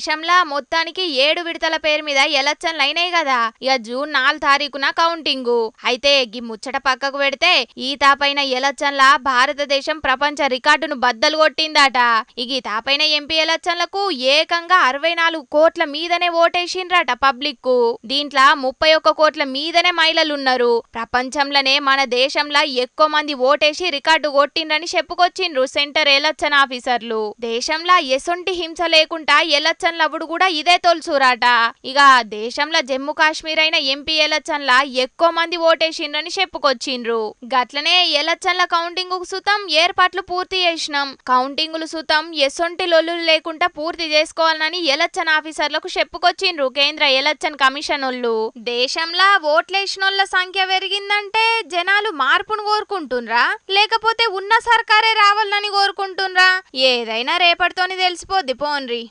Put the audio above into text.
దేశంలో మొత్తానికి 7 విడతల పేరు మీద ఎలక్షన్లు అయినాయి కదా. ఇక జూన్ 4 తారీఖున కౌంటింగ్. అయితే ఈ ముచ్చట పక్కకు పెడితే ఈ తాపైన ఎలక్షన్ల భారతదేశం ప్రపంచ రికార్డును బద్దలు కొట్టిందట. ఇక ఈ తాపైన ఎంపీ ఎలక్షన్లకు ఏకంగా 64 కోట్ల మీదనే ఓటేసిండ్రట పబ్లిక్. దీంట్లో 31 కోట్ల మీదనే మహిళలున్నారు. ప్రపంచంలోనే మన దేశంలో ఎక్కువ మంది ఓటేసి రికార్డు కొట్టిండ్రని చెప్పుకొచ్చిండ్రు సెంటర్ ఎలక్షన్ ఆఫీసర్లు. దేశంలో ఎసొంటి హింస లేకుండా ఎలక్షన్లప్పుడు కూడా ఇదే తొలుసురాట. ఇక దేశంలో జమ్మూ కాశ్మీర్ అయిన ఎంపీ ఎలక్షన్ల ఎక్కువ మంది ఓటేసిండ్రని చెప్పుకొచ్చిండ్రు. గట్లనే ఎలక్షన్ల కౌంటింగ్ సుతం ఏర్పాట్లు పూర్తి చేసినాం. కౌంటింగులు సుతం ఎసొంటి లొల్లులు లేకుండా పూర్తి చేసుకోవాలని ఎలక్షన్ ఆఫీసర్లకు చెప్పుకొచ్చిండ్రు కేంద్ర ఎలక్షన్ కమిషన్ వాళ్ళు. దేశంలో ఓట్లేసినోళ్ల సంఖ్య పెరిగిందంటే జనాలు మార్పును కోరుకుంటుండ్రా లేకపోతే ఉన్న సర్కారే రావాలని కోరుకుంటుండ్రా? ఏదైనా రేపటితోని తెలిసిపోద్ది పోన్రి.